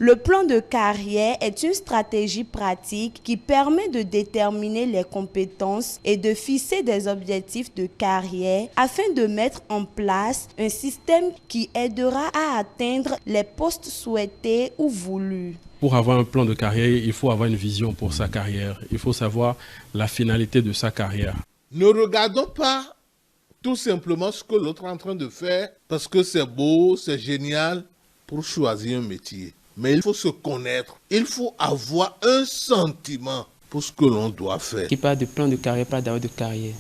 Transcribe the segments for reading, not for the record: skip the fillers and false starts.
Le plan de carrière est une stratégie pratique qui permet de déterminer les compétences et de fixer des objectifs de carrière afin de mettre en place un système qui aidera à atteindre les postes souhaités ou voulus. Pour avoir un plan de carrière, il faut avoir une vision pour sa carrière. Il faut savoir la finalité de sa carrière. Ne regardons pas tout simplement ce que l'autre est en train de faire parce que c'est beau, c'est génial pour choisir un métier. Mais il faut se connaître. Il faut avoir un sentiment pour ce que l'on doit faire. Qui parle de plan de carrière, parle d'abord de carrière.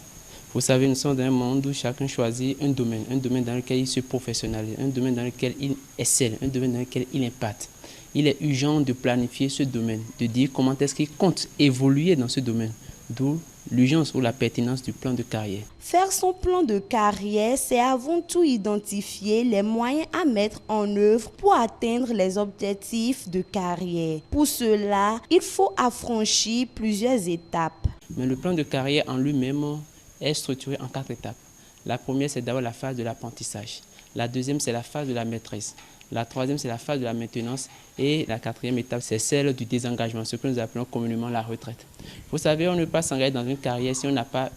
Vous savez, nous sommes dans un monde où chacun choisit un domaine dans lequel il se professionnalise, un domaine dans lequel il excelle, un domaine dans lequel il impacte. Il est urgent de planifier ce domaine, de dire comment est-ce qu'il compte évoluer dans ce domaine. D'où l'urgence ou la pertinence du plan de carrière. Faire son plan de carrière, c'est avant tout identifier les moyens à mettre en œuvre pour atteindre les objectifs de carrière. Pour cela, il faut affranchir plusieurs étapes. Mais le plan de carrière en lui-même est structuré en 4 étapes. La première, c'est d'abord la phase de l'apprentissage. La deuxième, c'est la phase de la maîtrise. La troisième, c'est la phase de la maintenance. Et la quatrième étape, c'est celle du désengagement, ce que nous appelons communément la retraite. Vous savez, on ne peut pas s'engager dans une carrière si on n'a pas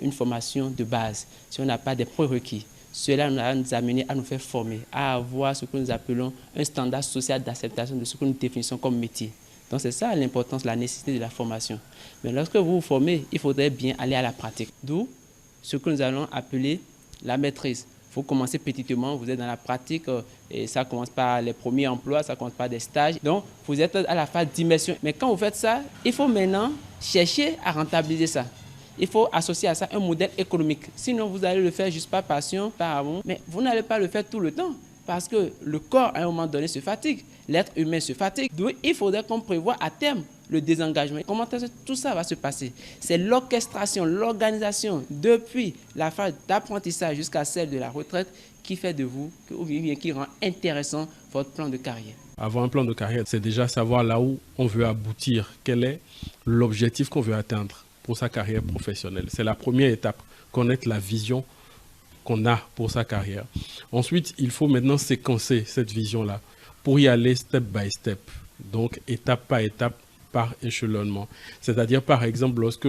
une formation de base, si on n'a pas des prérequis. Cela va nous amener à nous faire former, à avoir ce que nous appelons un standard social d'acceptation de ce que nous définissons comme métier. Donc c'est ça l'importance, la nécessité de la formation. Mais lorsque vous vous formez, il faudrait bien aller à la pratique. D'où ce que nous allons appeler la maîtrise. Il faut commencer petitement, vous êtes dans la pratique et ça commence par les premiers emplois, ça commence par des stages. Donc, vous êtes à la phase d'immersion. Mais quand vous faites ça, il faut maintenant chercher à rentabiliser ça. Il faut associer à ça un modèle économique. Sinon, vous allez le faire juste par passion, par amour, mais vous n'allez pas le faire tout le temps parce que le corps, à un moment donné, se fatigue. L'être humain se fatigue. Donc, il faudrait qu'on prévoie à terme le désengagement. Comment tout ça va se passer? C'est l'orchestration, l'organisation depuis la phase d'apprentissage jusqu'à celle de la retraite qui fait de vous, ou bien qui rend intéressant votre plan de carrière. Avoir un plan de carrière, c'est déjà savoir là où on veut aboutir, quel est l'objectif qu'on veut atteindre pour sa carrière professionnelle. C'est la première étape, connaître la vision qu'on a pour sa carrière. Ensuite, il faut maintenant séquencer cette vision-là pour y aller step by step, donc étape par étape, par échelonnement. C'est-à-dire, par exemple, lorsque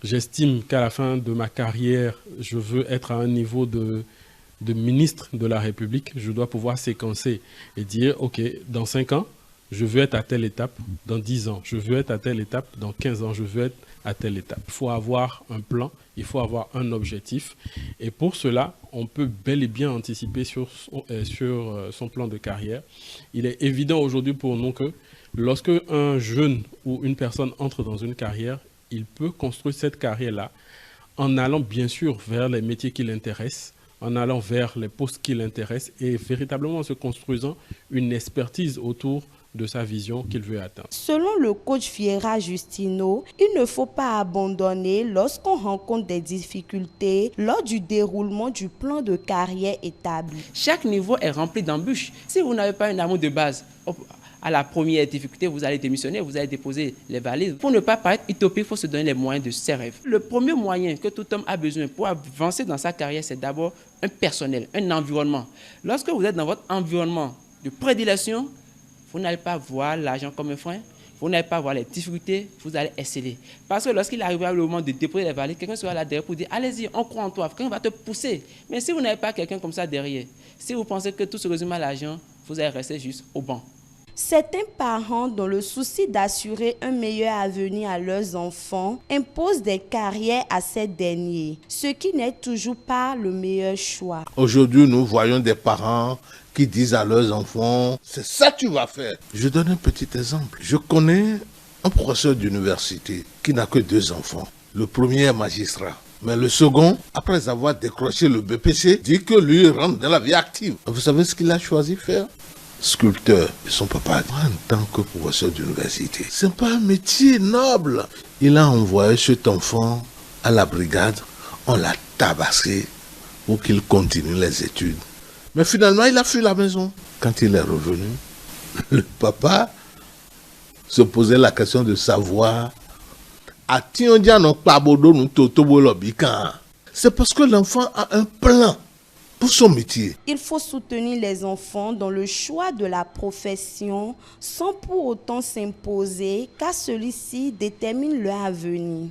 j'estime qu'à la fin de ma carrière, je veux être à un niveau de ministre de la République, je dois pouvoir séquencer et dire, OK, dans 5 ans, je veux être à telle étape, dans 10 ans, je veux être à telle étape, dans 15 ans, je veux être à telle étape. Il faut avoir un plan, il faut avoir un objectif. Et pour cela, on peut bel et bien anticiper sur son plan de carrière. Il est évident aujourd'hui pour nous que lorsque un jeune ou une personne entre dans une carrière, il peut construire cette carrière-là en allant bien sûr vers les métiers qui l'intéressent, en allant vers les postes qui l'intéressent et véritablement en se construisant une expertise autour de sa vision qu'il veut atteindre. Selon le coach Vieira Justino, il ne faut pas abandonner lorsqu'on rencontre des difficultés lors du déroulement du plan de carrière établi. Chaque niveau est rempli d'embûches. Si vous n'avez pas un amour de base, à la première difficulté, vous allez démissionner, vous allez déposer les valises. Pour ne pas paraître utopique, il faut se donner les moyens de ses rêves. Le premier moyen que tout homme a besoin pour avancer dans sa carrière, c'est d'abord un personnel, un environnement. Lorsque vous êtes dans votre environnement de prédilection, vous n'allez pas voir l'argent comme un frein, vous n'allez pas voir les difficultés, vous allez exceller. Parce que lorsqu'il arrivera le moment de déposer les valises, quelqu'un sera là derrière pour dire « Allez-y, on croit en toi », quelqu'un va te pousser. Mais si vous n'avez pas quelqu'un comme ça derrière, si vous pensez que tout se résume à l'argent, vous allez rester juste au banc. Certains parents, dans le souci d'assurer un meilleur avenir à leurs enfants, imposent des carrières à ces derniers, ce qui n'est toujours pas le meilleur choix. Aujourd'hui, nous voyons des parents qui disent à leurs enfants, c'est ça que tu vas faire. Je donne un petit exemple. Je connais un professeur d'université qui n'a que 2 enfants. Le premier est magistrat. Mais le second, après avoir décroché le BPC, dit que lui rentre dans la vie active. Vous savez ce qu'il a choisi de faire? Sculpteur. Et son papa, en tant que professeur d'université, c'est pas un métier noble. Il a envoyé cet enfant à la brigade. On l'a tabassé pour qu'il continue les études. Mais finalement, il a fui la maison. Quand il est revenu, le papa se posait la question de savoir c'est parce que l'enfant a un plan. pour son métier. Il faut soutenir les enfants dans le choix de la profession sans pour autant s'imposer, car celui-ci détermine leur avenir.